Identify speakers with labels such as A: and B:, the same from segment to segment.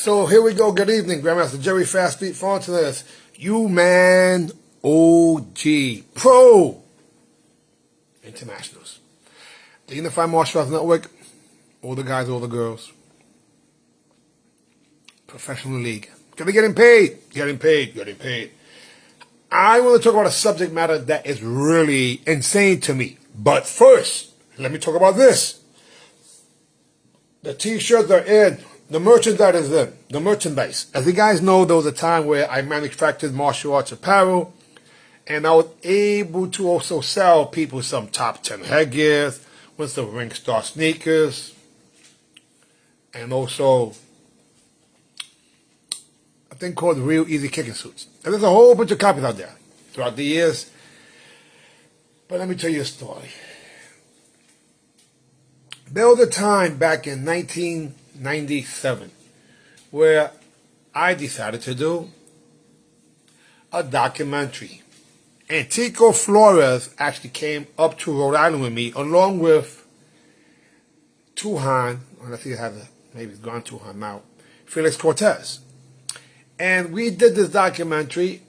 A: So here we go. Good evening, Grandmaster Jerry Fast Feet Phone to this. UMAN OG Pro Internationals. The Unified Martial Arts Network. All the guys, all the girls. Professional league. Gonna be getting paid. Getting paid. I want to talk about a subject matter that is really insane to me. But first, let me talk about this. The t-shirts are in. The merchandise is in. The merchandise. As you guys know, there was a time where I manufactured martial arts apparel, and I was able to also sell people some top 10 headgears with some Ring Star sneakers, and also a thing called Real Easy Kicking Suits. And there's a whole bunch of copies out there throughout the years. But let me tell you a story. There was a time back in 1997 where I decided to do a documentary. And Tico Flores actually came up to Rhode Island with me along with Tuhan, I think maybe it's gone Tuhan now, Felix Cortez. And we did this documentary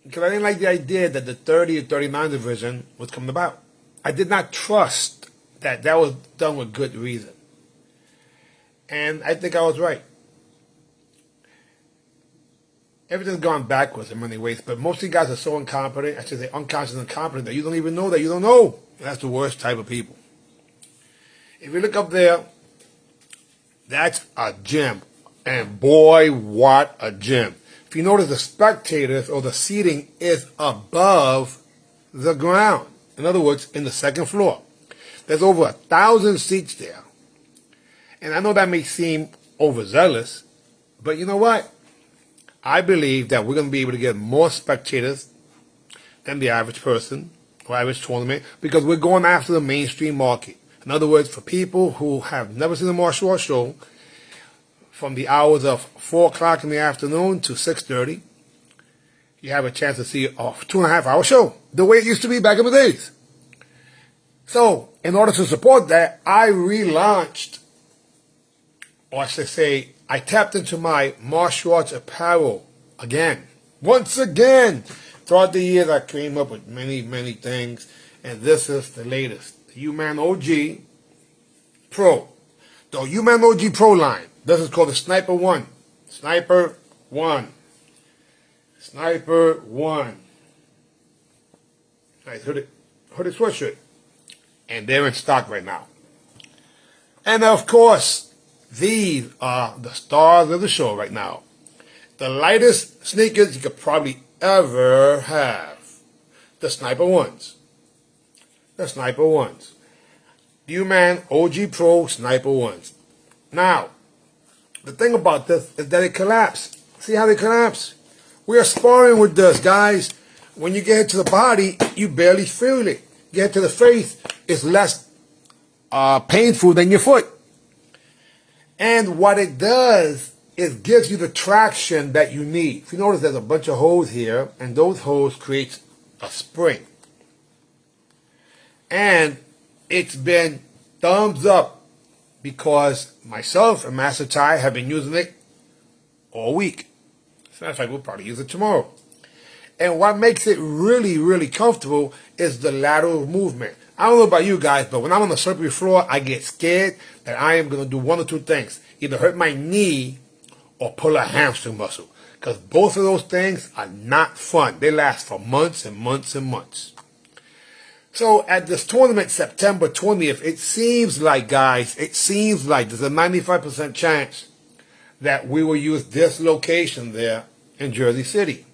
A: because I didn't like the idea that the 30 or 39 division was coming about. I did not trust that was done with good reason. And I think I was right. Everything's gone backwards in many ways, but most of you guys are so incompetent, I should say unconscious and incompetent, that you don't even know that you don't know. That's the worst type of people. If you look up there, that's a gym. And boy, what a gym. If you notice, the spectators or the seating is above the ground. In other words, in the second floor. There's over 1,000 seats there. And I know that may seem overzealous, but you know what? I believe that we're going to be able to get more spectators than the average person or average tournament because we're going after the mainstream market. In other words, for people who have never seen a martial arts show, from the hours of 4 o'clock in the afternoon to 6:30, you have a chance to see a 2.5 hour show, the way it used to be back in the days. So, in order to support that, I relaunched, or I should say, I tapped into my martial arts apparel again. Once again, throughout the years, I came up with many things, and this is the latest. The UMAN OG Pro. The UMAN OG Pro line. This is called the Sniper 1. Sniper 1. Sniper 1. Nice hooded sweatshirt. And they're in stock right now. And of course, these are the stars of the show right now. The lightest sneakers you could probably ever have. The Sniper 1s. The Sniper 1s. UMAN OG Pro Sniper 1s. Now, the thing about this is that it collapsed. See how they collapse? We are sparring with this, guys. When you get to the body, you barely feel it. Get to the face, it's less painful than your foot. And what it does is gives you the traction that you need. If you notice, there's a bunch of holes here, and those holes create a spring. And it's been thumbs up because myself and Master Ty have been using it all week. As a matter of fact, we'll probably use it tomorrow. And what makes it really comfortable is the lateral movement. I don't know about you guys, but when I'm on the slippery floor, I get scared that I am going to do one or two things. Either hurt my knee or pull a hamstring muscle. Because both of those things are not fun. They last for months and months and months. So at this tournament, September 20th, it seems like, guys, there's a 95% chance that we will use this location there in Jersey City.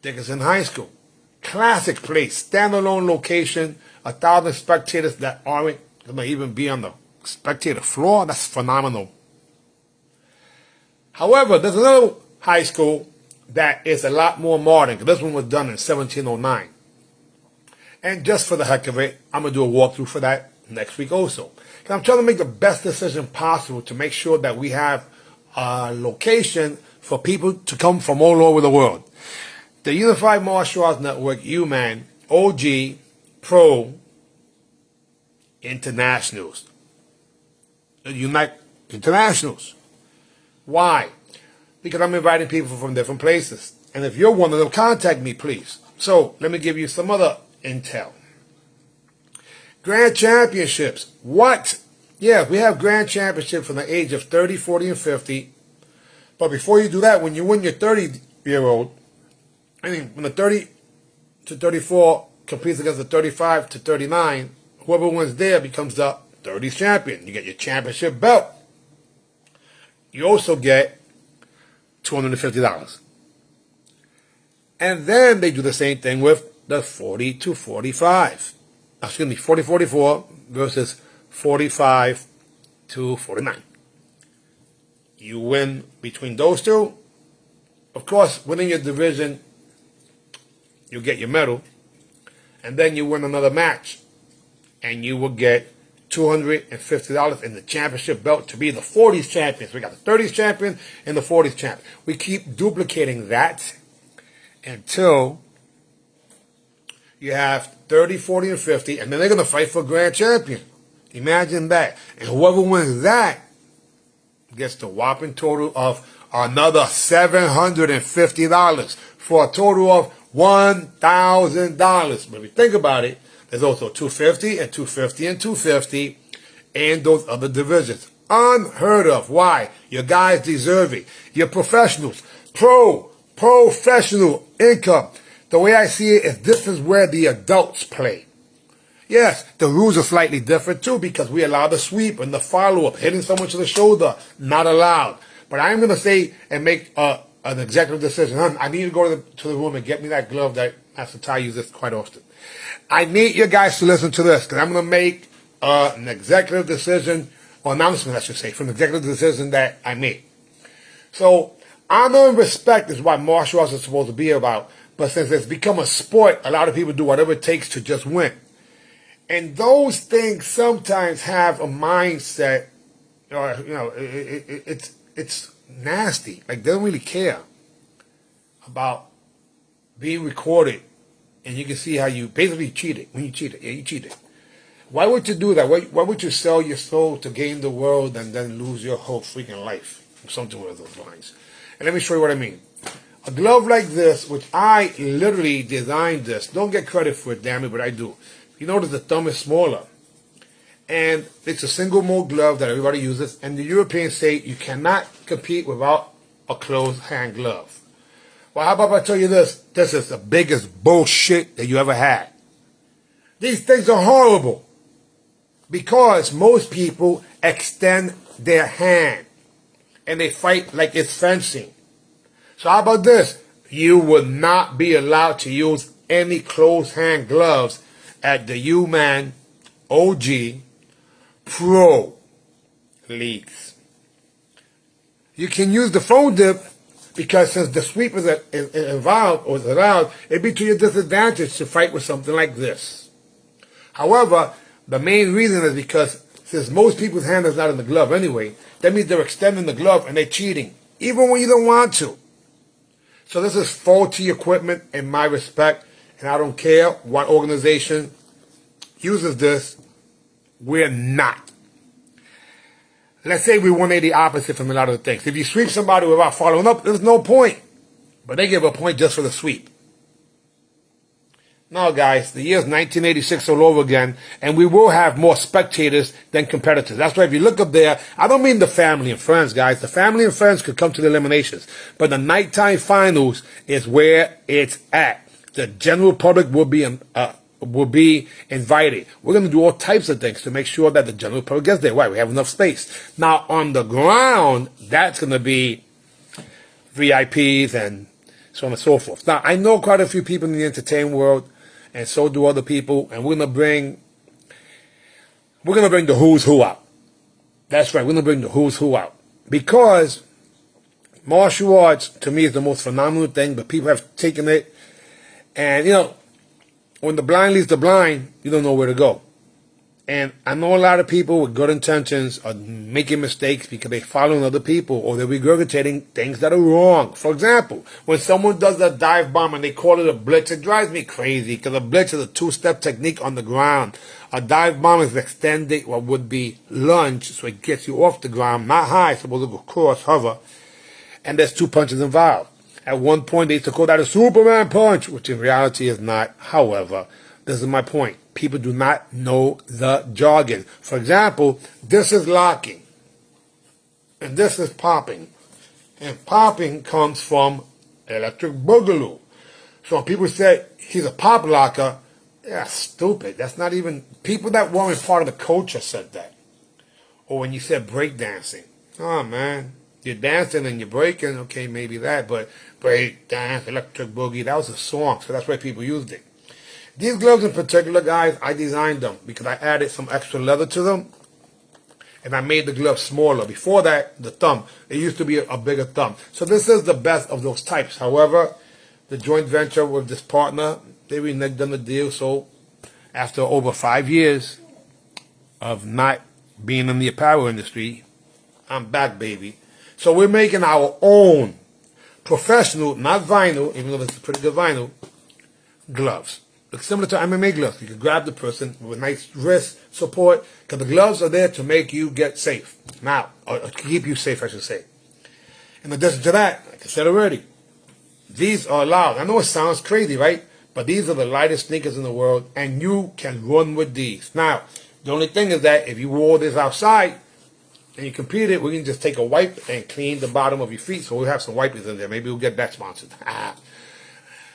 A: Dickinson High School. Classic place, standalone location, 1,000 spectators that aren't going to even be on the spectator floor. That's phenomenal. However, there's another high school that is a lot more modern. This one was done in 1709. And just for the heck of it, I'm going to do a walkthrough for that next week also. I'm trying to make the best decision possible to make sure that we have a location for people to come from all over the world. The Unified Martial Arts Network, UMAN, OG, Pro, Internationals. Unite Internationals. Why? Because I'm inviting people from different places. And if you're one of them, contact me, please. So, let me give you some other intel. Grand championships. What? Yeah, we have grand championships from the age of 30, 40, and 50. But before you do that, when you win your 30-year-old, when the 30 to 34 competes against the 35 to 39, whoever wins there becomes the 30s champion. You get your championship belt. You also get $250. And then they do the same thing with the 40 to 45. Excuse me, 40-44 versus 45 to 49. You win between those two. Of course, winning your division, you get your medal. And then you win another match. And you will get $250 in the championship belt to be the 40s champions. We got the 30s champion and the 40s champion. We keep duplicating that until you have 30, 40, and 50, and then they're going to fight for grand champion. Imagine that. And whoever wins that gets the whopping total of another $750 for a total of $1,000. But if you think about it, there's also $250 and $250 and $250 and those other divisions. Unheard of. Why? Your guys deserve it. You're professionals. Professional income. The way I see it is this is where the adults play. Yes, the rules are slightly different too because we allow the sweep and the follow-up. Hitting someone to the shoulder, not allowed. But I'm going to say and make an executive decision. I need to go to the room and get me that glove that Master Ty uses quite often. I need you guys to listen to this because I'm going to make an executive decision, or announcement I should say, from the executive decision that I made. So, honor and respect is what martial arts is supposed to be about. But since it's become a sport, a lot of people do whatever it takes to just win. And those things sometimes have a mindset, or it's nasty. Like they don't really care about being recorded, and you can see how you basically cheated. When you cheated, yeah, you cheated. Why would you do that? Why would you sell your soul to gain the world and then lose your whole freaking life? Something along those lines. And let me show you what I mean. A glove like this, which I literally designed this, don't get credit for it, damn it, but I do. You notice the thumb is smaller. And it's a single mode glove that everybody uses. And the Europeans say you cannot compete without a closed hand glove. Well, how about I tell you this? This is the biggest bullshit that you ever had. These things are horrible. Because most people extend their hand. And they fight like it's fencing. So how about this? You would not be allowed to use any closed hand gloves at the UMAN OG Pro leagues. You can use the phone dip because since the sweep is involved or is allowed, it'd be to your disadvantage to fight with something like this. However, the main reason is because since most people's hand is not in the glove anyway, that means they're extending the glove and they're cheating, even when you don't want to. So this is faulty equipment in my respect, and I don't care what organization uses this. We're not. Let's say we want to do the opposite from a lot of the things. If you sweep somebody without following up, there's no point. But they give a point just for the sweep. No, guys, the year's 1986 all over again, and we will have more spectators than competitors. That's why if you look up there, I don't mean the family and friends, guys. The family and friends could come to the eliminations. But the nighttime finals is where it's at. The general public will be invited. We're going to do all types of things to make sure that the general public gets there. Why? We have enough space. Now, on the ground, that's going to be VIPs and so on and so forth. Now, I know quite a few people in the entertainment world, and so do other people, and we're gonna bring the who's who out. That's right, we're gonna bring the who's who out. Because martial arts, to me, is the most phenomenal thing, but people have taken it, and when the blind leads the blind, you don't know where to go. And I know a lot of people with good intentions are making mistakes because they're following other people or they're regurgitating things that are wrong. For example, when someone does a dive bomb and they call it a blitz, it drives me crazy because a blitz is a two-step technique on the ground. A dive bomb is extended what would be lunge, so it gets you off the ground, not high, supposed to go cross, hover, and there's 2 punches involved. At one point, they used to call that a Superman punch, which in reality is not. However, this is my point. People do not know the jargon. For example, this is locking, and this is popping. And popping comes from electric boogaloo. So when people say he's a pop locker, yeah, stupid. That's not even, people that weren't part of the culture said that. Or when you said breakdancing. Oh, man, you're dancing and you're breaking, okay, maybe that, but break, dance, electric boogie, that was a song, so that's why people used it. These gloves in particular, guys, I designed them because I added some extra leather to them, and I made the glove smaller. Before that, the thumb, it used to be a bigger thumb. So this is the best of those types. However, the joint venture with this partner, they reneged on the deal, so after over 5 years of not being in the apparel industry, I'm back, baby. So we're making our own professional, not vinyl, even though this is pretty good vinyl, gloves. Looks similar to MMA gloves. You can grab the person with nice wrist support, because the gloves are there to make you get safe. Now, or to keep you safe, I should say. In addition to that, like I said already, these are allowed. I know it sounds crazy, right? But these are the lightest sneakers in the world, and you can run with these. Now, the only thing is that if you wore this outside and you competed, we can just take a wipe and clean the bottom of your feet. So we'll have some wipers in there. Maybe we'll get that sponsored.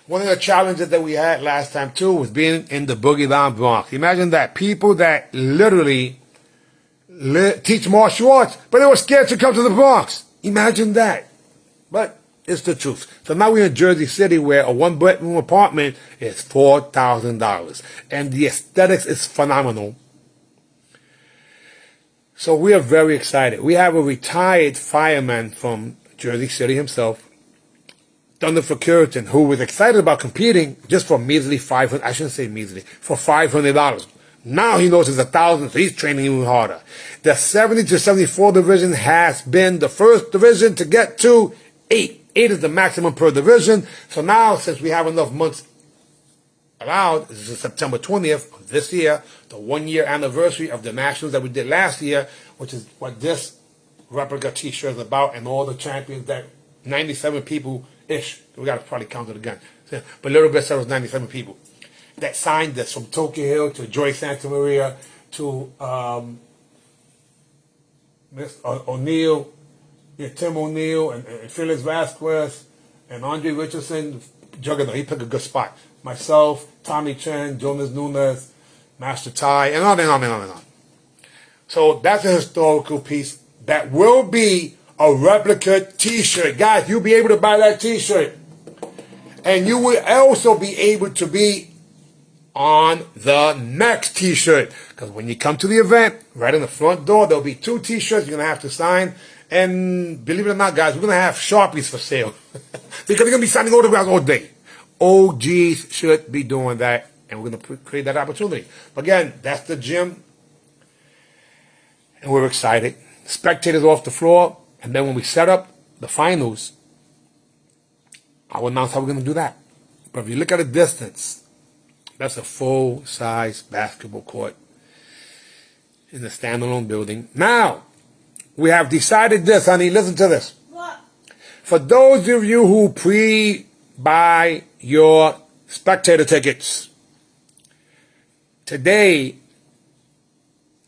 A: One of the challenges that we had last time, too, was being in the Boogie Down Bronx. Imagine that. People that literally teach martial arts, but they were scared to come to the Bronx. Imagine that. But it's the truth. So now we're in Jersey City, where a one-bedroom apartment is $4,000. And the aesthetics is phenomenal. So we are very excited. We have a retired fireman from Jersey City himself, Thunder for Curitan, who was excited about competing just for measly $500. I shouldn't say measly, for $500. Now he knows it's $1,000, so he's training even harder. The 70 to 74 division has been the first division to get to 8. 8 is the maximum per division. So now, since we have enough months allowed, this is September 20th of this year, the 1-year anniversary of the Nationals that we did last year, which is what this replica t-shirt is about, and all the champions that 97 people-ish, we got to probably count it again, but a little bit said it was 97 people that signed this, from Tokyo Hill to Joy Santa Maria to Miss O'Neill, Tim O'Neill, and Felix Vasquez, and Andre Richardson, Juggernaut. He picked a good spot. Myself, Tommy Chen, Jonas Nunes, Master Ty, and on and on and on and on. So that's a historical piece that will be a replica t-shirt. Guys, you'll be able to buy that t-shirt. And you will also be able to be on the next t-shirt. Because when you come to the event, right in the front door, there'll be 2 t-shirts you're going to have to sign. And believe it or not, guys, we're going to have Sharpies for sale. Because they're going to be signing autographs all day. OGs should be doing that, and we're going to create that opportunity. But again, that's the gym, and we're excited. Spectators off the floor, and then when we set up the finals, I'll announce how we're going to do that. But if you look at a distance, that's a full-size basketball court in the standalone building. Now, we have decided this, honey. Listen to this. What? For those of you who buy your spectator tickets, today,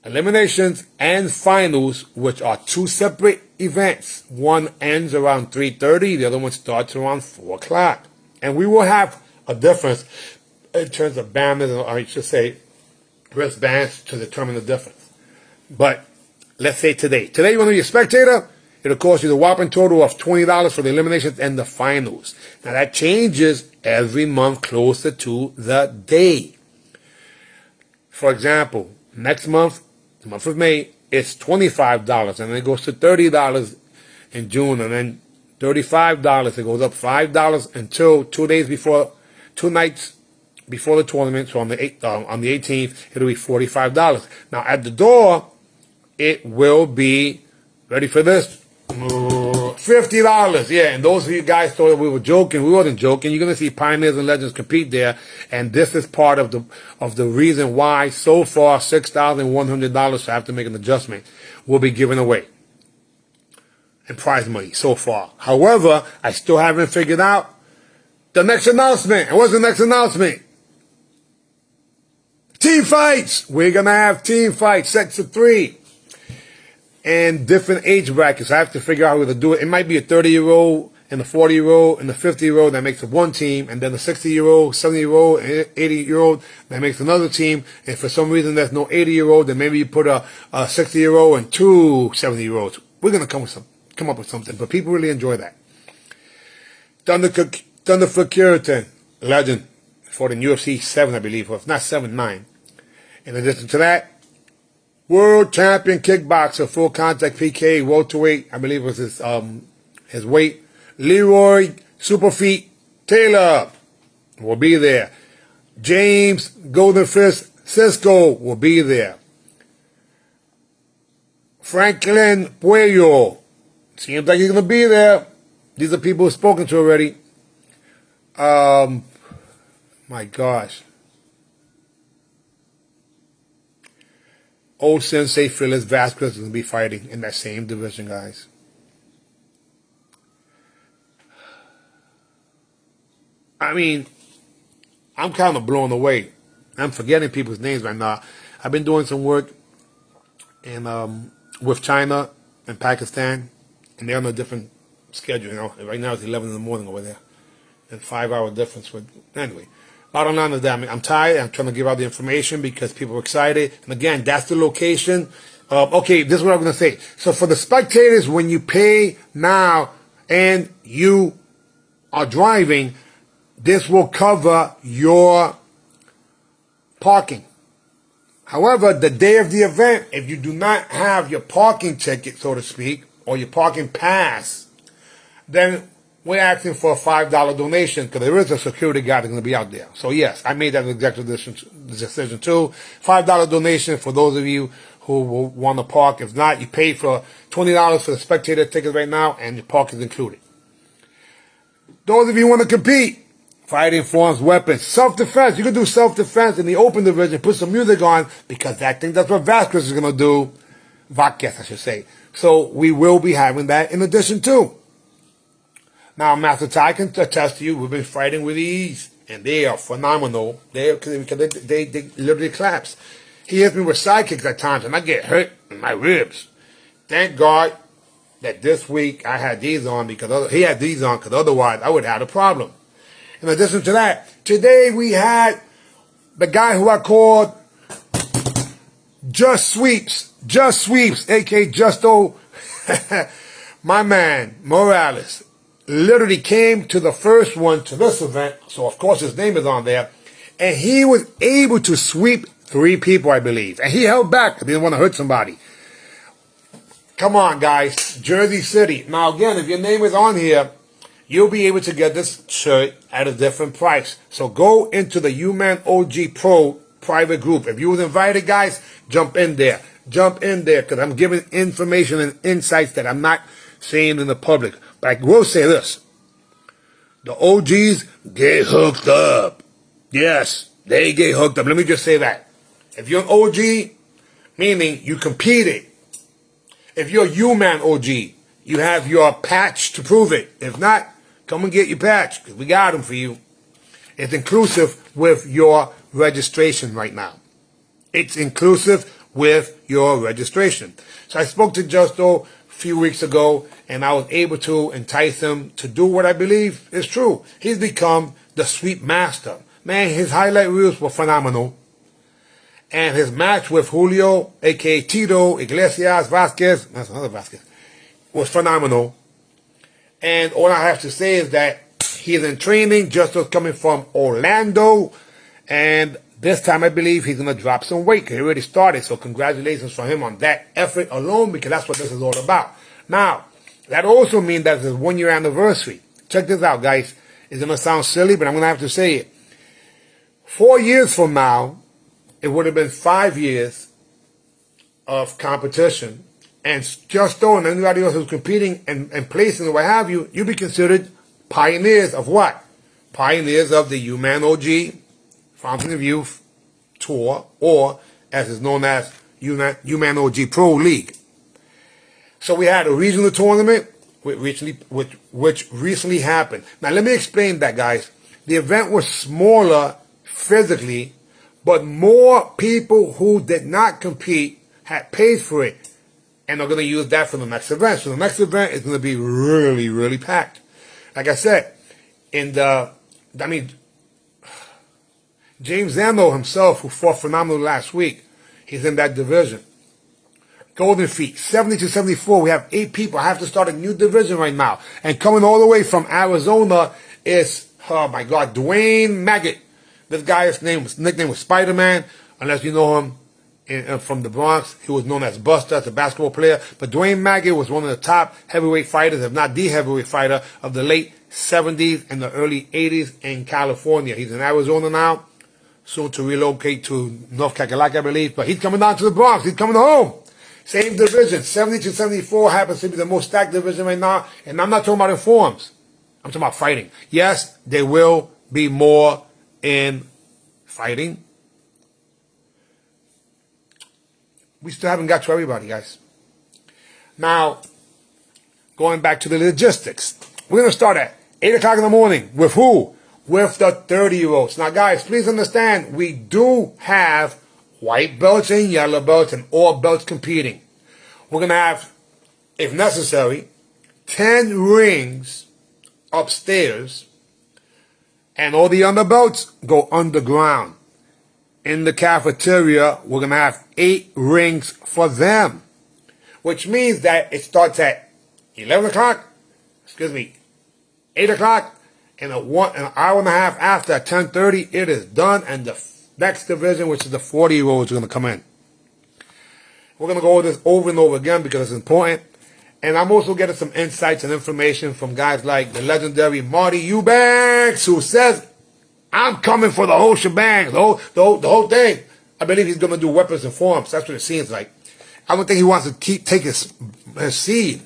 A: eliminations and finals, which are 2 separate events. One ends around 3:30, the other one starts around 4 o'clock. And we will have a difference in terms of banners, or I should say wristbands, to determine the difference. But let's say today you want to be a spectator, it'll cost you the whopping total of $20 for the eliminations and the finals. Now that changes every month closer to the day. For example, next month, the month of May, it's $25, and then it goes to $30 in June, and then $35. It goes up $5 until 2 days before, 2 nights before the tournament. So on the 18th, it'll be $45. Now at the door, it will be, ready for this, $50. Yeah, and those of you guys thought that we were joking. We wasn't joking. You're going to see pioneers and legends compete there, and this is part of the reason why so far $6,100, so I have to make an adjustment, will be given away. in prize money so far. However, I still haven't figured out the next announcement. And what's the next announcement? Team fights. We're going to have team fights, sets of 3. And different age brackets. I have to figure out how to do it. It might be a 30-year-old and a 40-year-old and a 50-year-old that makes one team, and then a 60-year-old, 70-year-old, and 80-year-old that makes another team. And for some reason there's no 80-year-old, then maybe you put a 60-year-old and 2 70-year-olds. We're going to come up with something, but people really enjoy that. Thunderfoot Curitan, legend, fought in UFC 7, I believe, or if not 7, 9. In addition to that, world champion kickboxer, full contact PK, welterweight, I believe was his weight. Leroy Superfeet Taylor will be there. James Golden Fist Cisco will be there. Franklin Puello, seems like he's going to be there. These are people who've spoken to already. My gosh. Old Sensei Phyllis Vasquez is going to be fighting in that same division, guys. I mean, I'm kind of blown away. I'm forgetting people's names right now. I've been doing some work in with China and Pakistan, and they're on a different schedule. You know, right now it's 11 in the morning over there, and 5-hour difference. With anyway, bottom line is that I'm tired. I'm trying to give out the information because people are excited. And again, that's the location. Okay, this is what I'm going to say. So for the spectators, when you pay now and you are driving, this will cover your parking. However, the day of the event, if you do not have your parking ticket, so to speak, or your parking pass, then we're asking for a $5 donation because there is a security guard that's going to be out there. So yes, I made that executive decision too. $5 donation for those of you who will want to park. If not, you pay for $20 for the spectator ticket right now, and your park is included. Those of you who want to compete, fighting forms, weapons, self-defense. You can do self-defense in the open division, put some music on, because I think that's what Vasquez is going to do. Vasquez, I should say. So we will be having that in addition too. Now, Master Ty can attest to you, we've been fighting with these, and they are phenomenal. They literally collapse. He hits me with side kicks at times, and I get hurt in my ribs. Thank God that this week I had these on, because he had these on, because otherwise I would have had a problem. In addition to that, today we had the guy who I called Just Sweeps, aka Justo, my man, Morales, literally came to the first one to this event, so of course his name is on there, and he was able to sweep 3 people, I believe, and he held back because he didn't want to hurt somebody. Come on, guys, Jersey City. Now again, if your name is on here, you'll be able to get this shirt at a different price. So go into the UMAN OG Pro private group. If you was invited, guys, jump in there. Jump in there, because I'm giving information and insights that I'm not saying in the public. But I will say this. The OGs get hooked up. Yes, they get hooked up. Let me just say that. If you're an OG, meaning you competed. If you're a UMAN OG, you have your patch to prove it. If not, come and get your patch, because we got them for you. It's inclusive with your registration right now. It's inclusive with your registration. So I spoke to Justo a few weeks ago, and I was able to entice him to do what I believe is true. He's become the sweep master. Man, his highlight reels were phenomenal. And his match with Julio, a.k.a. Tito, Iglesias, Vasquez, that's another Vasquez, was phenomenal. And all I have to say is that he's in training, just coming from Orlando. And this time I believe he's going to drop some weight. He already started, so congratulations for him on that effort alone, because that's what this is all about. Now, that also means that it's his 1-year anniversary. Check this out, guys. It's going to sound silly, but I'm going to have to say it. 4 years from now, it would have been 5 years of competition. And Justo and anybody else who's competing and placing and what have you, you'll be considered pioneers of what? Pioneers of the UMAN OG Fountain of Youth Tour, or as is known as UMAN OG Pro League. So we had a regional tournament, which recently happened. Now, let me explain that, guys. The event was smaller physically, but more people who did not compete had paid for it, and are going to use that for the next event. So the next event is going to be really, really packed. Like I said, James Zando himself, who fought phenomenal last week, he's in that division. Golden Feet, 70 to 74. We have 8 people. I have to start a new division right now. And coming all the way from Arizona is, oh my God, Dwayne Maggot. This guy's nickname was Spider-Man, unless you know him from the Bronx. He was known as Buster, as a basketball player. But Dwayne Maggot was one of the top heavyweight fighters, if not the heavyweight fighter, of the late 70s and the early 80s in California. He's in Arizona now, soon to relocate to North Carolina, I believe. But he's coming down to the Bronx. He's coming home. Same division, 70 to 74 happens to be the most stacked division right now. And I'm not talking about in forms. I'm talking about fighting. Yes, there will be more in fighting. We still haven't got to everybody, guys. Now, going back to the logistics. We're going to start at 8 o'clock in the morning. With who? With the 30-year-olds. Now, guys, please understand, we do have white belts and yellow belts and all belts competing. We're going to have, if necessary, 10 rings upstairs, and all the underbelts go underground. In the cafeteria, we're going to have 8 rings for them, which means that it starts at 8 o'clock, and an hour and a half after, at 10:30, it is done, and the next division, which is the 40-year-olds, are going to come in. We're going to go over this over and over again because it's important. And I'm also getting some insights and information from guys like the legendary Marty Eubanks, who says, I'm coming for the whole shebang, the whole thing. I believe he's going to do weapons and forms. That's what it seems like. I don't think he wants to take his seed.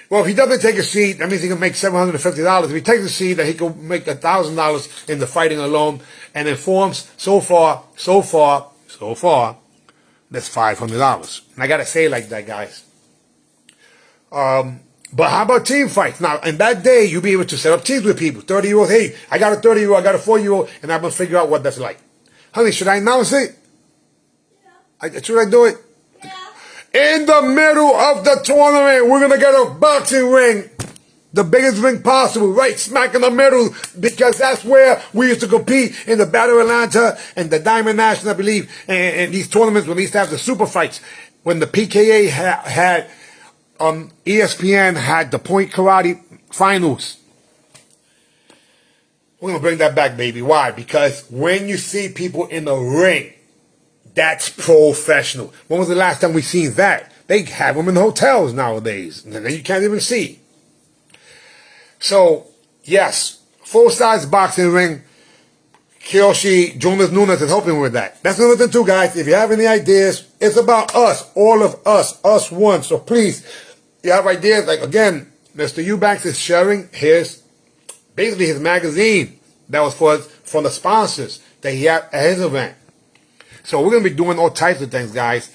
A: Well, if he doesn't take a seed, that means he can make $750. If he takes a seed, then he can make $1,000 in the fighting alone. And in forms, so far, that's $500. And I got to say it like that, guys. But how about team fights? Now, in that day, you'll be able to set up teams with people. 30-year-olds, hey, I got a 30-year-old, I got a 4-year-old, and I'm going to figure out what that's like. Honey, should I announce it? Yeah. Should I do it? Yeah. In the middle of the tournament, we're going to get a boxing ring. The biggest ring possible, right smack in the middle, because that's where we used to compete in the Battle of Atlanta and the Diamond National, I believe, and these tournaments when we used to have the super fights. When the PKA had ESPN had the Point Karate finals. We're going to bring that back, baby. Why? Because when you see people in the ring, that's professional. When was the last time we seen that? They have them in hotels nowadays. And you can't even see. So, yes, full-size boxing ring. Kiyoshi Jonas Nunes is helping with that. That's another thing too, guys. If you have any ideas, it's about us, all of us one. So please, you have ideas, like again, Mr. Eubanks is sharing basically his magazine that was for the sponsors that he had at his event. So we're going to be doing all types of things, guys.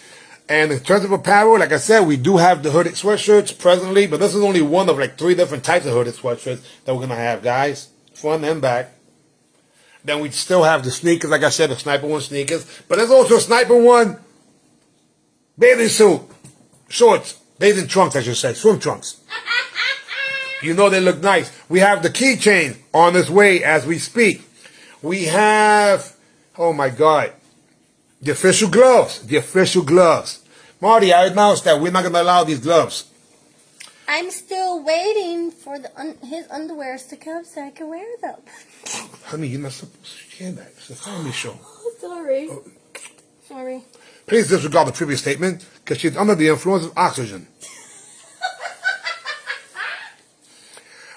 A: And in terms of apparel, like I said, we do have the hooded sweatshirts presently, but this is only one of like 3 different types of hooded sweatshirts that we're going to have, guys. Front and back. Then we still have the sneakers, like I said, the Sniper One sneakers. But there's also a Sniper One bathing suit, shorts, bathing trunks, I should say, swim trunks. You know they look nice. We have the keychain on its way as we speak. We have, oh my God, the official gloves. The official gloves. Marty, I announced that we're not going to allow these gloves.
B: I'm still waiting for his underwears to come so I can wear them.
A: Honey, you're not supposed to share that. It's a family show.
B: Sorry. Sorry.
A: Please disregard the previous statement because she's under the influence of oxygen.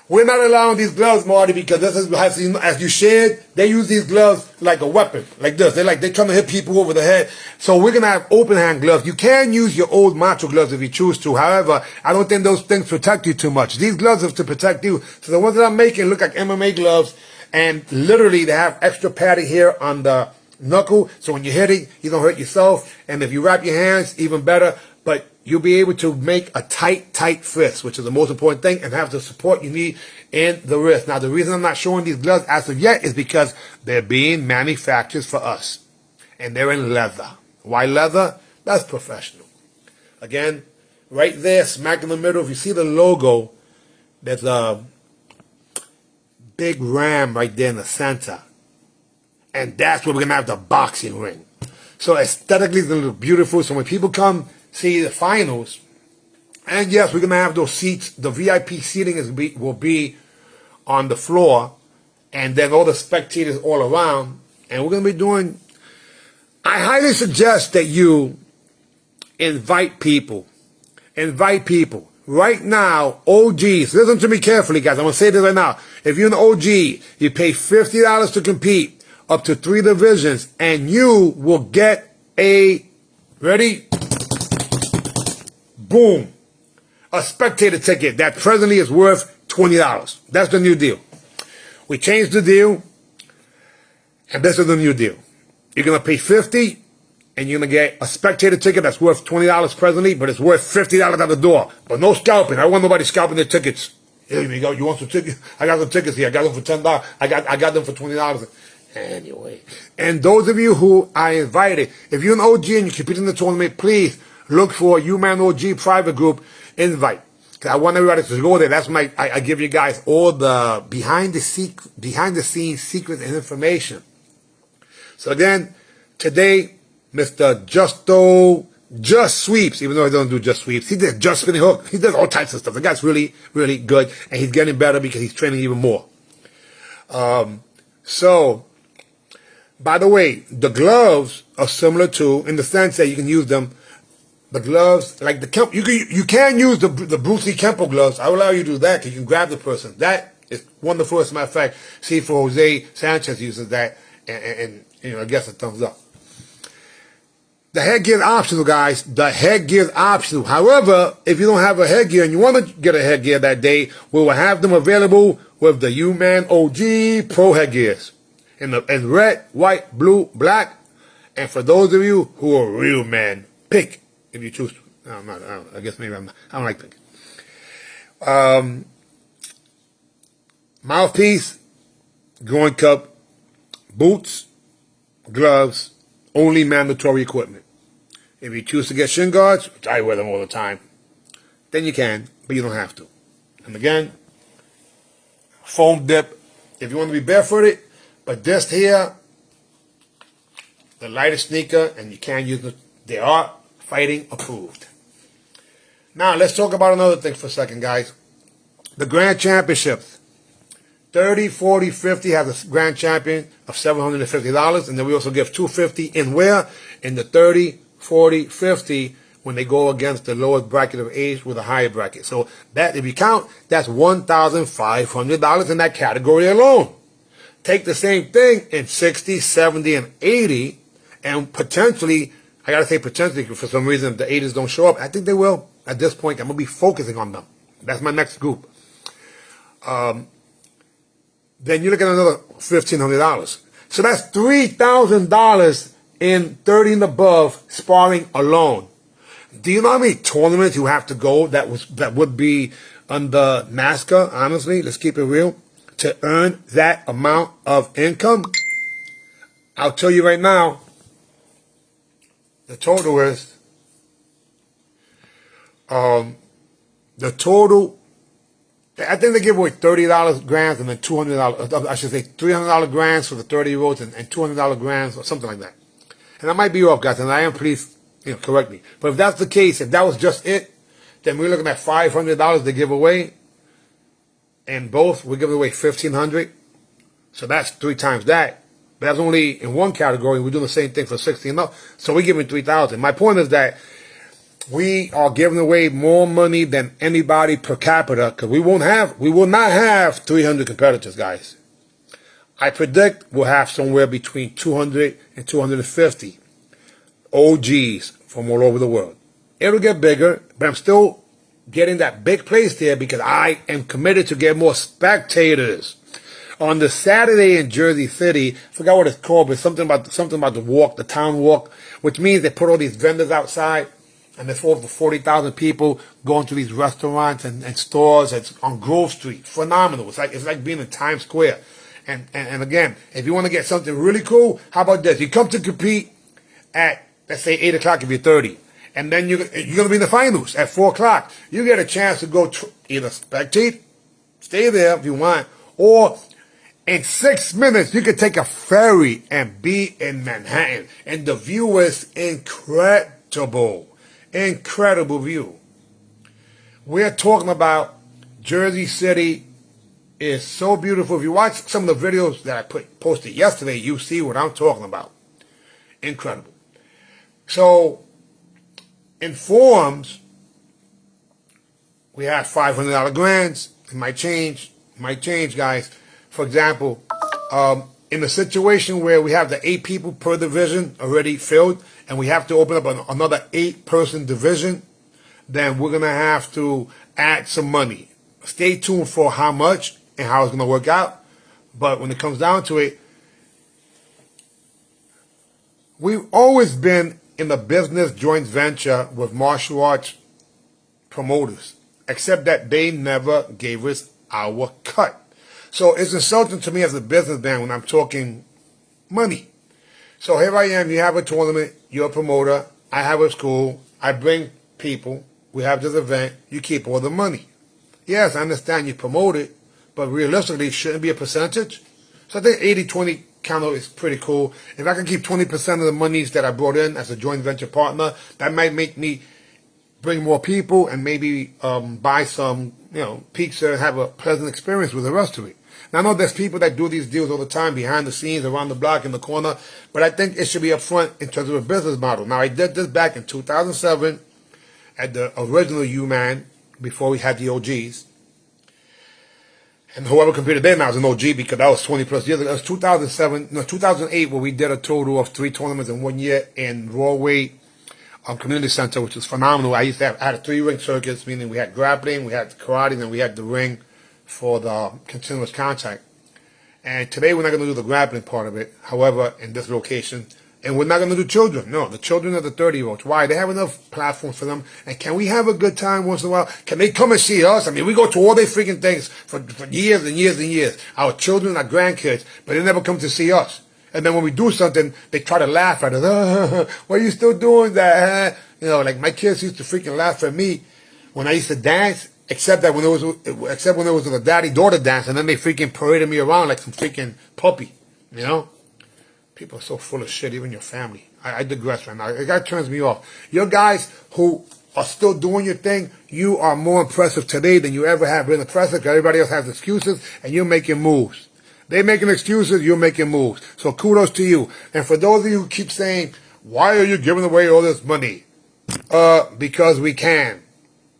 A: We're not allowing these gloves, Marty, because this is, as you shared, they use these gloves like a weapon, like this. They're trying to hit people over the head. So we're going to have open hand gloves. You can use your old macho gloves if you choose to. However, I don't think those things protect you too much. These gloves are to protect you. So the ones that I'm making look like MMA gloves, and literally they have extra padding here on the knuckle. So when you're hitting, you don't hurt yourself. And if you wrap your hands, even better. but you'll be able to make a tight fist, which is the most important thing, and have the support you need in the wrist. Now, the reason I'm not showing these gloves as of yet is because they're being manufactured for us, and they're in leather. Why leather? That's professional. Again, right there, smack in the middle, if you see the logo, there's a big ram right there in the center. And that's where we're going to have the boxing ring. So aesthetically, it's going to look beautiful. So when people come see the finals, and yes, we're going to have those seats. The VIP seating will be on the floor. And then all the spectators all around. And we're going to be doing... I highly suggest that you invite people. Invite people. Right now, OGs, listen to me carefully, guys. I'm going to say this right now. If you're an OG, you pay $50 to compete, up to 3 divisions, and you will get a, ready? Boom. A spectator ticket that presently is worth $20. That's the new deal. We changed the deal, and this is the new deal. You're going to pay $50, and you're going to get a spectator ticket that's worth $20 presently, but it's worth $50 at the door. But no scalping. I don't want nobody scalping their tickets. Here you go. You want some tickets? I got some tickets here. I got them for $10. I got them for $20. Anyway. And those of you who I invited, if you're an OG and you compete in the tournament, please look for UMAN OG private group invite. Because I want everybody to go there. That's when I give you guys all the behind the scenes secrets and information. So again, today, Mr. Just Sweeps, even though he doesn't do Just Sweeps, he did Just Spinning Hook. He does all types of stuff. The guy's really, really good, and he's getting better because he's training even more. So, by the way, the gloves are similar to, in the sense that you can use them, the gloves, like the Kemp, you can use the Bruce Lee Kempo gloves. I will allow you to do that because you can grab the person. That is wonderful. As a matter of fact, see for Jose Sanchez uses that, and you know, I guess a thumbs up. The headgear is optional, guys. The headgear is optional. However, if you don't have a headgear and you want to get a headgear that day, we will have them available with the UMAN OG Pro headgears in red, white, blue, black. And for those of you who are real men, pink if you choose. No, I'm not. I guess maybe I'm not. I don't like pink. Mouthpiece, groin cup, boots, gloves, only mandatory equipment. If you choose to get shin guards, which I wear them all the time, then you can, but you don't have to. And again, foam dip, if you want to be barefooted, but this here, the lightest sneaker, and you can't use them. They are fighting approved. Now, let's talk about another thing for a second, guys. The Grand Championships. 30, 40, 50 has a grand champion of $750, and then we also give $250 in where? In the 30, 40, 50 when they go against the lowest bracket of age with a higher bracket. So that, if you count, that's $1,500 in that category alone. Take the same thing in 60, 70, and 80, and potentially, I gotta say potentially, for some reason, if the 80s don't show up, I think they will. At this point, I'm gonna be focusing on them. That's my next group. Then you look at another $1,500. So that's $3,000 in 30 and above sparring alone. Do you know how many tournaments you have to go that would be under NASCAR, honestly? Let's keep it real. To earn that amount of income? I'll tell you right now, the total is, I think they give away $30 grants and then $200, I should say $300 grants for the 30-year-olds and $200 grants or something like that. And I might be off, guys, and I am, please, correct me. But if that's the case, if that was just it, then we're looking at $500 they give away. And both, we're giving away $1,500. So that's 3 times that. But that's only in one category. We're doing the same thing for 16 up. So we're giving $3,000. My point is that we are giving away more money than anybody per capita because we will not have 300 competitors, guys. I predict we'll have somewhere between 200 and 250 OGs from all over the world. It'll get bigger, but I'm still getting that big place there because I am committed to get more spectators. On the Saturday in Jersey City, I forgot what it's called, but something about the walk, the town walk, which means they put all these vendors outside. and there's over 40,000 people going to these restaurants and stores. It's on Grove Street. Phenomenal. It's like being in Times Square. And again, if you want to get something really cool, how about this? You come to compete at, let's say, 8 o'clock if you're 30. And then you're going to be in the finals at 4 o'clock. You get a chance to go either spectate, stay there if you want, or in 6 minutes, you could take a ferry and be in Manhattan. And the view is incredible. Incredible view. We're talking about Jersey City is so beautiful. If you watch some of the videos that I posted yesterday, you see what I'm talking about. Incredible. So, in forms, we have $500 grants. It might change. Guys. For example, in a situation where we have the 8 people per division already filled, and we have to open up another 8-person division, then we're going to have to add some money. Stay tuned for how much and how it's going to work out. But when it comes down to it, we've always been in the business joint venture with martial arts promoters, except that they never gave us our cut. So it's insulting to me as a businessman when I'm talking money. So here I am, you have a tournament, you're a promoter, I have a school, I bring people, we have this event, you keep all the money. Yes, I understand you promote it, but realistically, it shouldn't be a percentage. So I think 80-20 count is pretty cool. If I can keep 20% of the monies that I brought in as a joint venture partner, that might make me bring more people and maybe buy some, pizza and have a pleasant experience with the rest of it. Now, I know there's people that do these deals all the time, behind the scenes, around the block, in the corner, but I think it should be upfront in terms of a business model. Now, I did this back in 2007 at the original UMAN, before we had the OGs. And whoever competed then, I was an OG because that was 20 plus years ago. It was 2008 where we did a total of 3 tournaments in 1 year in Rawway Community Center, which was phenomenal. I had a 3-ring circuit, meaning we had grappling, we had karate, and we had the ring for the continuous contact. And today we're not going to do the grappling part of it, however, in this location. And we're not going to do children. No, the children are the 30-year-olds. Why? They have enough platforms for them. And can we have a good time once in a while? Can they come and see us? I mean, we go to all their freaking things for years and years and years. Our children, our grandkids, but they never come to see us. And then when we do something, they try to laugh at us. Why are you still doing that? Like my kids used to freaking laugh at me when I used to dance, except when it was the daddy-daughter dance, and then they freaking paraded me around like some freaking puppy, People are so full of shit, even your family. I digress right now. It guy turns me off. Your guys who are still doing your thing, you are more impressive today than you ever have been impressive, because everybody else has excuses, and you're making moves. They're making excuses, you're making moves. So kudos to you. And for those of you who keep saying, why are you giving away all this money? Because we can.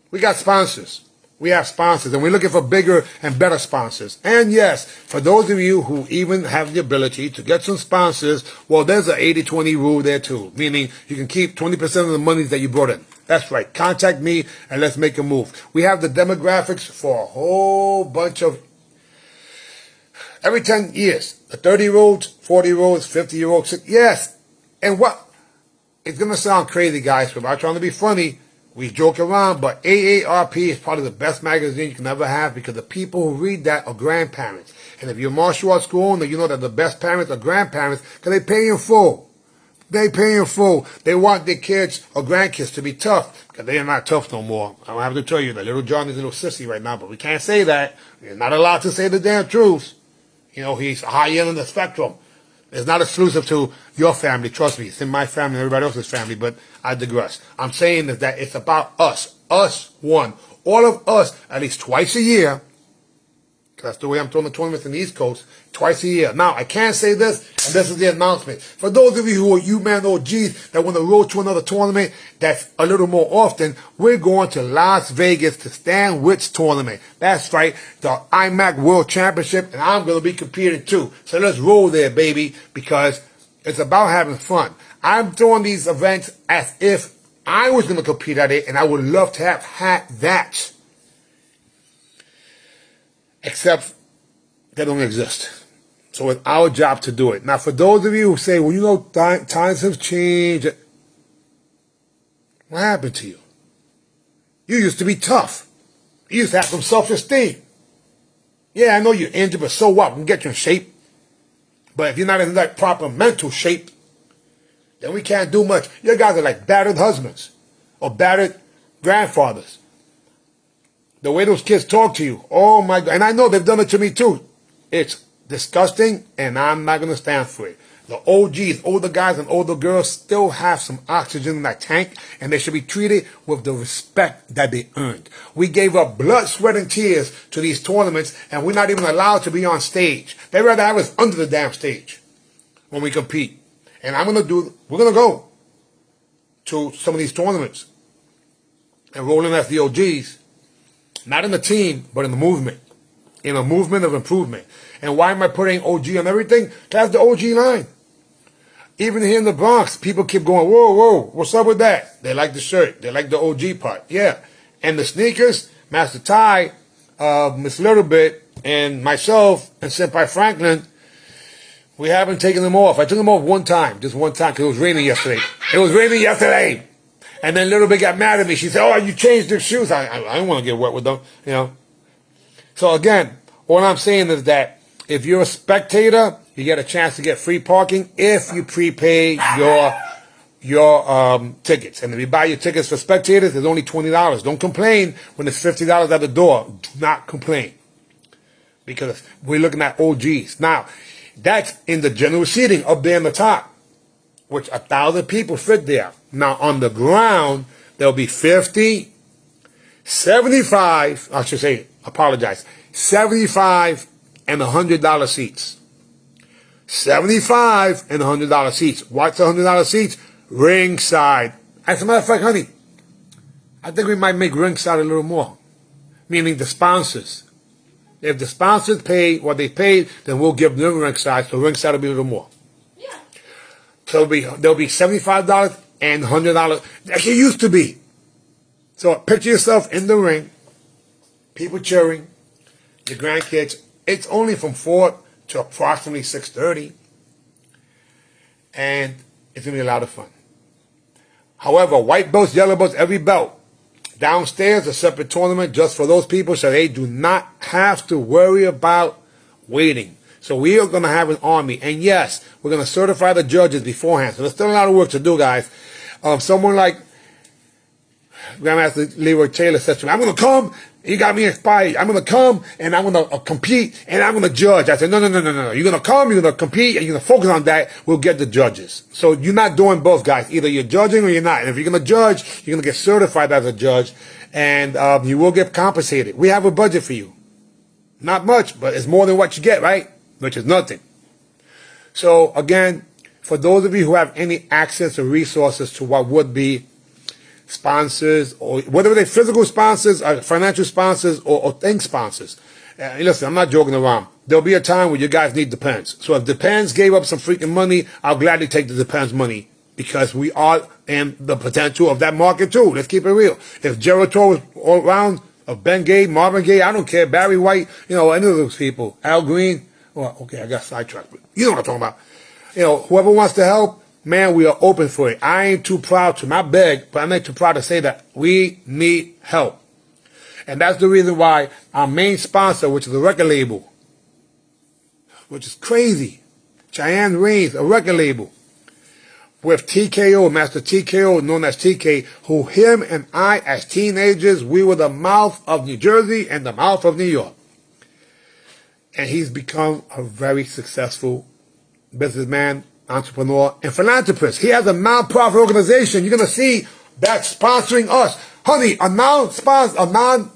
A: We got sponsors. We have sponsors, and we're looking for bigger and better sponsors. And yes, for those of you who even have the ability to get some sponsors, well, there's an 80-20 rule there too, meaning you can keep 20% of the money that you brought in. That's right. Contact me, and let's make a move. We have the demographics for a whole bunch of, every 10 years, the 30-year-olds, 40-year-olds, 50-year-olds, yes. And what? It's going to sound crazy, guys, but I'm not trying to be funny. We joke around, but AARP is probably the best magazine you can ever have, because the people who read that are grandparents. And if you're a martial arts school owner, you know that the best parents are grandparents, because they pay in full. They pay in full. They want their kids or grandkids to be tough, because they are not tough no more. I don't have to tell you that little John is a little sissy right now, but we can't say that. You're not allowed to say the damn truth. He's high end on the spectrum. It's not exclusive to your family, trust me. It's in my family and everybody else's family, but I digress. I'm saying that it's about us. Us, one. All of us, at least twice a year, because that's the way I'm throwing the tournaments in the East Coast, twice a year. Now, I can't say this, and this is the announcement. For those of you who are UMAN OGs that want to roll to another tournament that's a little more often, we're going to Las Vegas to Stan Witt's tournament. That's right, the IMAC World Championship, and I'm going to be competing too. So let's roll there, baby, because it's about having fun. I'm throwing these events as if I was going to compete at it, and I would love to have had that. Except they don't exist. So it's our job to do it. Now, for those of you who say, well, times have changed. What happened to you? You used to be tough. You used to have some self-esteem. Yeah, I know you're injured, but so what? We can get you in shape. But if you're not in that proper mental shape, then we can't do much. You guys are like battered husbands or battered grandfathers. The way those kids talk to you, oh my God. And I know they've done it to me too. It's disgusting, and I'm not going to stand for it. The OGs, older guys and older girls, still have some oxygen in that tank, and they should be treated with the respect that they earned. We gave up blood, sweat, and tears to these tournaments, and we're not even allowed to be on stage. They'd rather have us under the damn stage when we compete. And we're going to go to some of these tournaments and roll in as the OGs, not in the team, but in the movement, in a movement of improvement. And why am I putting OG on everything? That's the OG line. Even here in the Bronx, people keep going, whoa, whoa, what's up with that? They like the shirt. They like the OG part. Yeah. And the sneakers, Master Ty, Miss Little Bit, and myself, and Senpai Franklin, we haven't taken them off. I took them off one time, just one time, because it was raining yesterday. It was raining yesterday. And then Little Bit got mad at me. She said, oh, you changed your shoes. I don't want to get wet with them, you know. So again, what I'm saying is that if you're a spectator, you get a chance to get free parking if you prepay your tickets. And if you buy your tickets for spectators, it's only $20. Don't complain when it's $50 at the door. Do not complain, because we're looking at OGs. Now, that's in the general seating up there in the top, which 1,000 people fit there. Now, on the ground, there'll be 50, 75, I should say, apologize, 75 and $100 seats. 75 and $100 seats. What's the $100 seats? Ringside. As a matter of fact, honey, I think we might make ringside a little more. Meaning the sponsors. If the sponsors pay what they paid, then we'll give them ringside, so ringside will be a little more.
B: Yeah.
A: So there'll be $75 and $100 like it used to be. So picture yourself in the ring, people cheering, your grandkids. It's only from 4 to approximately 6:30, and it's going to be a lot of fun. However, white belts, yellow belts, every belt. Downstairs, a separate tournament just for those people, so they do not have to worry about waiting. So we are going to have an army, and yes, we're going to certify the judges beforehand. So there's still a lot of work to do, guys. Someone like Grandmaster Leroy Taylor said to me, I'm going to come. You got me inspired. I'm going to come, and I'm going to compete, and I'm going to judge. I said, no. You're going to come, you're going to compete, and you're going to focus on that. We'll get the judges. So you're not doing both, guys. Either you're judging or you're not. And if you're going to judge, you're going to get certified as a judge, and you will get compensated. We have a budget for you. Not much, but it's more than what you get, right? Which is nothing. So, again, for those of you who have any access or resources to what would be sponsors, or whether they're physical sponsors, or financial sponsors, or thing sponsors. Listen, I'm not joking around. There'll be a time where you guys need Depends. So if Depends gave up some freaking money, I'll gladly take the Depends money, because we are in the potential of that market too. Let's keep it real. If Jericho was all around, of Ben Gay, Marvin Gaye, I don't care, Barry White, any of those people, Al Green, well, okay, I got sidetracked, but you know what I'm talking about. Whoever wants to help, man, we are open for it. I ain't too proud to not beg, but I'm not too proud to say that we need help. And that's the reason why our main sponsor, which is a record label, which is crazy, Cheyenne Reigns, a record label, with TKO, Master TKO, known as TK, who him and I, as teenagers, we were the mouth of New Jersey and the mouth of New York. And he's become a very successful businessman, entrepreneur, and philanthropist. He has a non-profit organization. You're going to see that sponsoring us. Honey, a non-profit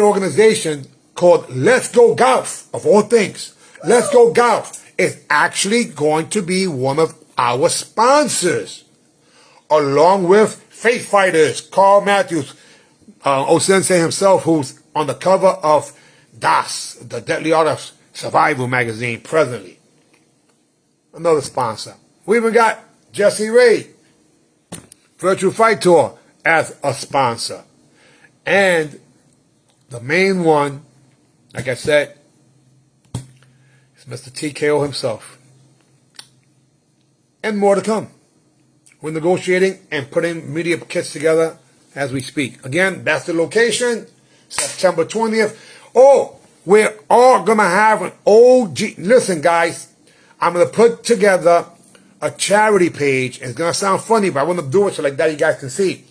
A: organization called Let's Go Golf, of all things. Let's Go Golf is actually going to be one of our sponsors, along with Faith Fighters, Carl Matthews, O-Sensei himself, who's on the cover of DAS, the Deadly Art of Survival magazine presently. Another sponsor. We even got Jesse Ray, Virtual Fight Tour, as a sponsor. And the main one, like I said, is Mr. TKO himself. And more to come. We're negotiating and putting media kits together as we speak. Again, that's the location, September 20th. Oh, we're all going to have an OG. Listen, guys, I'm going to put together a charity page. It's going to sound funny, but I want to do it so like that you guys can see.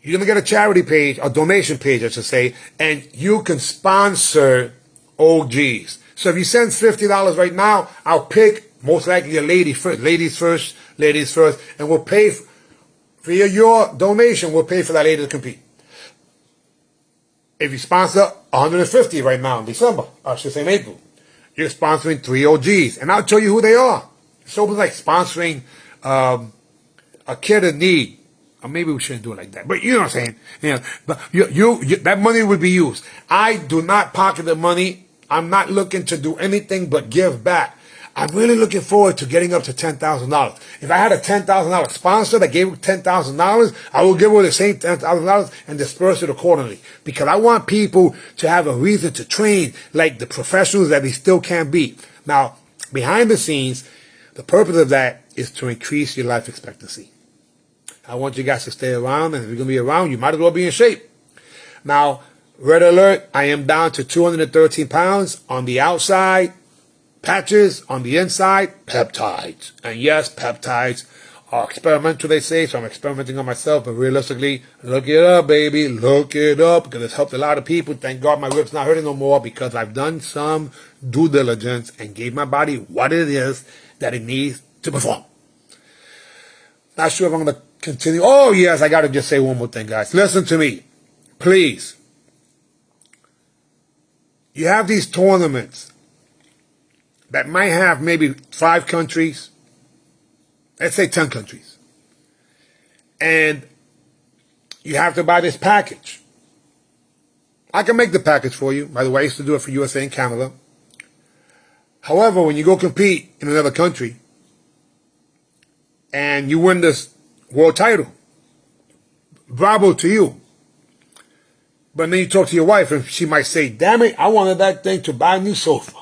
A: You're going to get a charity page, a donation page, I should say, and you can sponsor OGs. So if you send $50 right now, I'll pick most likely a lady first, ladies first, and we'll pay for your donation. We'll pay for that lady to compete. If you sponsor 150 right now in December, I should say in April, you're sponsoring 3 OGs, and I'll tell you who they are. It's almost like sponsoring a kid in need. Or maybe we shouldn't do it like that. But you know what I'm saying. Yeah. But you, that money would be used. I do not pocket the money. I'm not looking to do anything but give back. I'm really looking forward to getting up to $10,000. If I had a $10,000 sponsor that gave $10,000, I will give her the same $10,000 and disperse it accordingly. Because I want people to have a reason to train like the professionals that they still can be. Now, behind the scenes, the purpose of that is to increase your life expectancy. I want you guys to stay around, and if you're going to be around, you might as well be in shape. Now, red alert, I am down to 213 pounds on the outside, patches on the inside, peptides. And yes, peptides are experimental, they say, so I'm experimenting on myself, but realistically, look it up, baby, look it up, because it's helped a lot of people. Thank God my rib's not hurting no more, because I've done some due diligence and gave my body what it is that it needs to perform. Not sure if I'm going to continue. Oh, yes, I got to just say one more thing, guys. Listen to me, please. You have these tournaments that might have maybe 5 countries, let's say 10 countries. And you have to buy this package. I can make the package for you. By the way, I used to do it for USA and Canada. However, when you go compete in another country and you win this world title, bravo to you. But then you talk to your wife and she might say, damn it, I wanted that thing to buy a new sofa.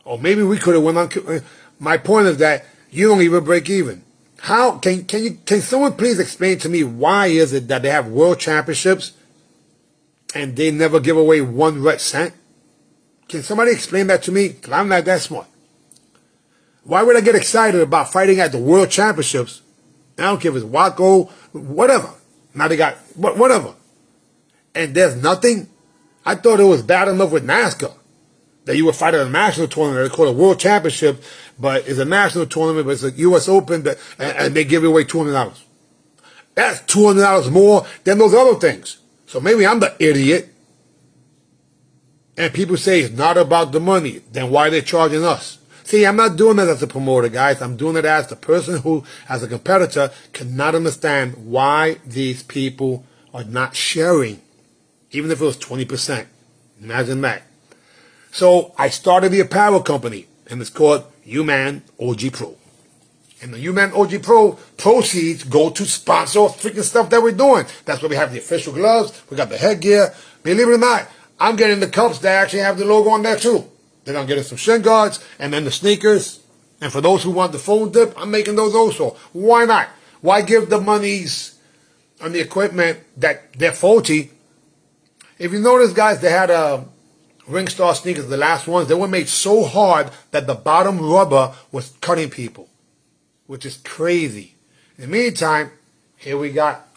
A: Or maybe we could have went on. My point is that you don't even break even. How can someone please explain to me why is it that they have world championships and they never give away 1 red cent? Can somebody explain that to me? Because I'm not that smart. Why would I get excited about fighting at the world championships? I don't care if it's Waco, whatever. Now they got whatever. And there's nothing. I thought it was bad enough with NASCAR that you would fight at a national tournament. They call it a world championship, but it's a national tournament, but it's a U.S. Open, and they give away $200. That's $200 more than those other things. So maybe I'm the idiot. And people say it's not about the money. Then why are they charging us? See, I'm not doing that as a promoter, guys. I'm doing it as the person who, as a competitor, cannot understand why these people are not sharing, even if it was 20%. Imagine that. So I started the apparel company, and it's called UMAN OG Pro. And the UMAN OG Pro proceeds go to sponsor freaking stuff that we're doing. That's why we have the official gloves. We got the headgear. Believe it or not, I'm getting the cups that actually have the logo on there too. Then I'm getting some shin guards and then the sneakers. And for those who want the phone dip, I'm making those also. Why not? Why give the monies on the equipment that they're faulty? If you notice, guys, they had Ringstar sneakers, the last ones. They were made so hard that the bottom rubber was cutting people, which is crazy. In the meantime, here we got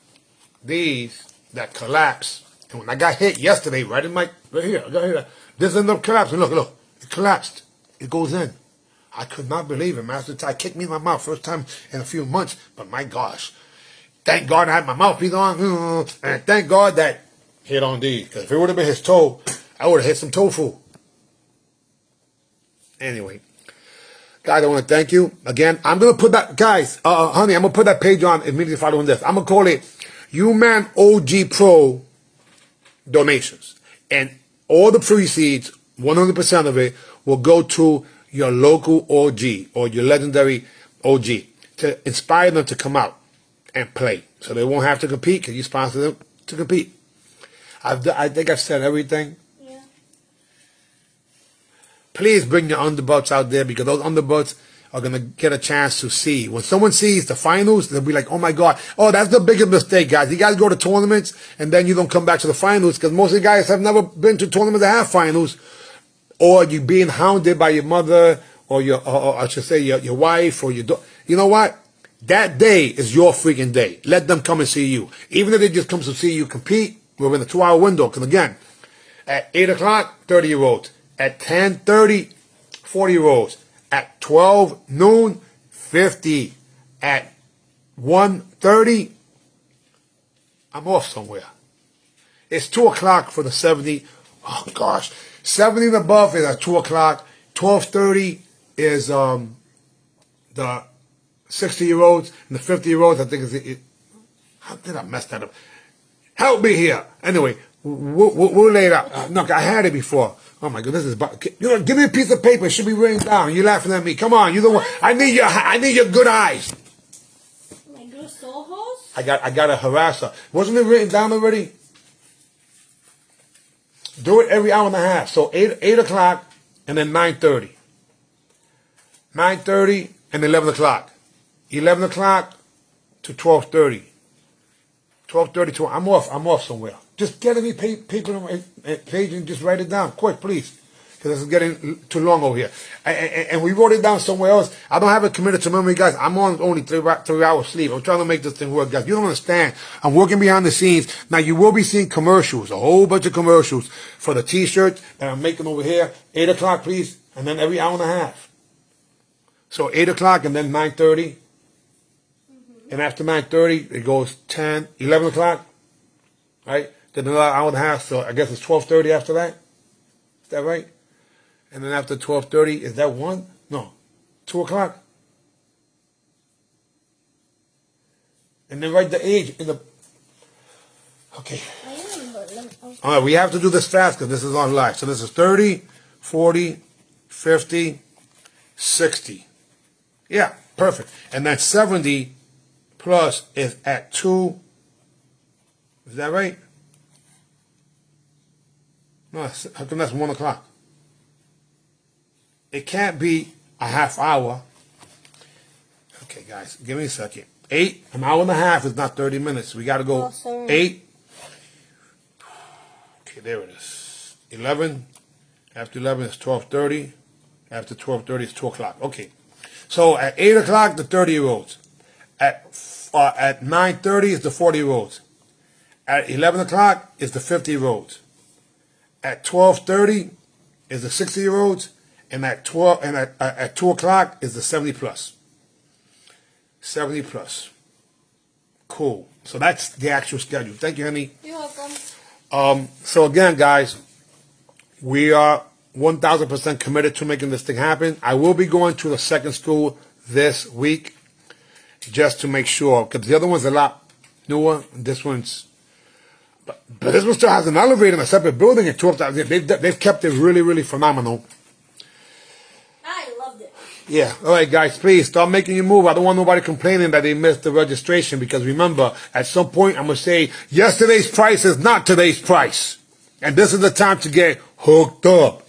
A: these that collapse. And when I got hit yesterday, right here, I got hit. This ended up collapsing. Look, it collapsed. It goes in. I could not believe it. Master Ty kicked me in my mouth first time in a few months. But my gosh, thank God I had my mouthpiece on. And thank God that hit on these. Because if it would have been his toe, I would have hit some tofu. Anyway, guys, I want to thank you. Again, I'm going to put that, guys, honey, I'm going to put that page on immediately following this. I'm going to call it UMAN OG Pro Donations. And all the proceeds, 100% of it, will go to your local OG or your legendary OG to inspire them to come out and play. So they won't have to compete because you sponsor them to compete. I think I've said everything. Yeah. Please bring your underbutts out there because those underbutts are going to get a chance to see. When someone sees the finals, they'll be like, oh my God. Oh, that's the biggest mistake, guys. You guys go to tournaments and then you don't come back to the finals because most of the guys have never been to tournaments that have finals, or you being hounded by your mother or or I should say your wife or your daughter. You know what? That day is your freaking day. Let them come and see you. Even if they just come to see you compete, we're in a 2-hour window. Because again, at 8 o'clock, 30-year-olds. At 10:30, 40-year-olds. At 12 noon, 50. At 1:30, I'm off somewhere. It's 2 o'clock for the 70. Oh, gosh. 70 and above is at 2 o'clock. 12:30 is the 60-year-olds and the 50-year-olds. I think how did I mess that up? Help me here. Anyway, we'll lay it out. Look, I had it before. Oh my God, this is about. Give me a piece of paper. It should be written down. You're laughing at me. Come on, you're the one. I need your good eyes.
B: My good ojos.
A: I got a harasser. Wasn't it written down already? Do it every hour and a half. So 8 o'clock and then 9:30. 9:30 and 11 o'clock. 11 o'clock to 12:30. 12:30 to I'm off somewhere. Just get me paper and page and just write it down quick, please, because this is getting too long over here. And we wrote it down somewhere else. I don't have it committed to memory, guys. I'm on only 3 hours sleep. I'm trying to make this thing work, guys. You don't understand. I'm working behind the scenes. Now you will be seeing commercials, a whole bunch of commercials for the T-shirts that I'm making over here. 8 o'clock, please, and then every hour and a half. So 8 o'clock and then 9:30. And after 9:30, it goes 10, 11 o'clock, right? Then another hour and a half, so I guess it's 12:30 after that. Is that right? And then after 12:30, is that 1? No, 2 o'clock. And then write the age in the... Okay. All right, we have to do this fast because this is on live. So this is 30, 40, 50, 60. Yeah, perfect. And then 70... plus is at 2. Is that right? No, how come that's 1 o'clock? It can't be a half hour. Okay, guys, give me a second. 8, an hour and a half is not 30 minutes. We got to go 8. Okay, there it is. 11. After 11 is 12:30. After 12:30 is 2 o'clock. Okay. So at 8 o'clock, the 30-year-olds. At 9:30 is the 40-year-olds. At 11 o'clock is the 50-year-olds. At 12:30 is the 60-year-olds, and at 2 o'clock is the 70 plus. 70 plus. Cool. So that's the actual schedule. Thank you, honey.
B: You're welcome.
A: So again, guys, we are 1,000% committed to making this thing happen. I will be going to the second school this week, just to make sure, because the other one's a lot newer. This one's, but this one still has an elevator in a separate building at 12,000. They've kept it really, really phenomenal.
B: I loved it.
A: Yeah. All right, guys, please start making your move. I don't want nobody complaining that they missed the registration, because remember, at some point I'm going to say, yesterday's price is not today's price. And this is the time to get hooked up.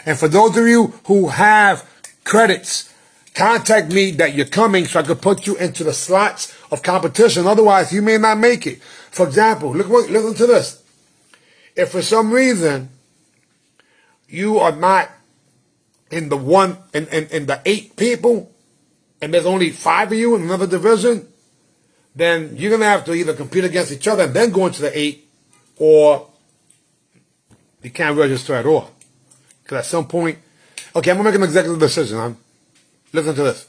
A: And for those of you who have credits, contact me that you're coming so I could put you into the slots of competition. Otherwise, you may not make it. For example, listen to this. If for some reason you are not in the in the 8 people, and there's only 5 of you in another division, then you're gonna have to either compete against each other and then go into the 8, or you can't register at all. Because at some point, okay, I'm gonna make an executive decision, huh? Listen to this.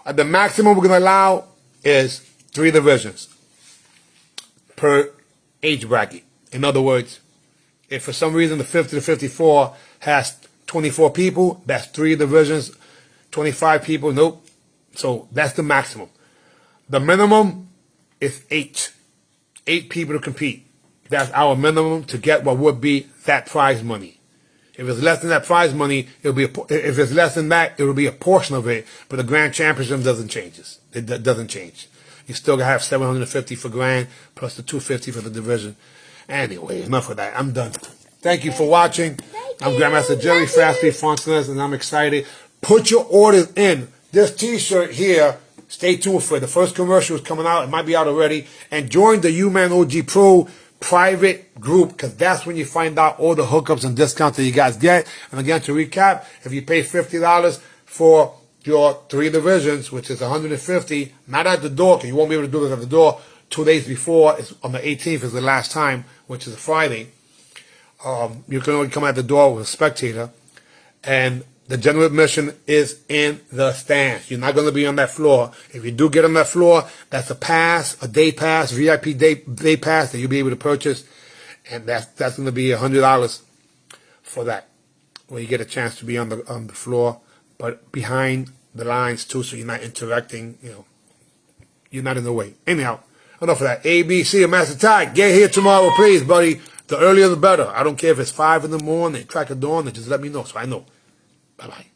A: The maximum we're going to allow is 3 divisions per age bracket. In other words, if for some reason the 50 to 54 has 24 people, that's 3 divisions. 25 people, nope. So that's the maximum. The minimum is 8. 8 people to compete. That's our minimum to get what would be that prize money. If it's less than that prize money, it'll be if it's less than that, it will be a portion of it. But the grand championship doesn't change. It doesn't change. You still have 750 for grand plus the 250 for the division. Anyway, enough of that. I'm done. Thank you for watching. I'm Grandmaster Jerry Fastly Fontanes, and I'm excited. Put your orders in. This T-shirt here, stay tuned for it. The first commercial is coming out. It might be out already. And join the UMAN OG Pro private group, because that's when you find out all the hookups and discounts that you guys get. And again, to recap, if you pay $50 for your 3 divisions, which is $150, not at the door, because you won't be able to do this at the door. 2 days before, it's on the 18th is the last time, which is a Friday. You can only come at the door with a spectator. And the general admission is in the stands. You're not going to be on that floor. If you do get on that floor, that's a pass, a day pass, VIP day pass that you'll be able to purchase. And that's going to be $100 for that, where you get a chance to be on the floor, but behind the lines too, so you're not interacting, you're not in the way. Anyhow, enough of that. ABC and Master Ty, get here tomorrow, please, buddy. The earlier the better. I don't care if it's 5 in the morning, crack of dawn, just let me know so I know. Bye-bye.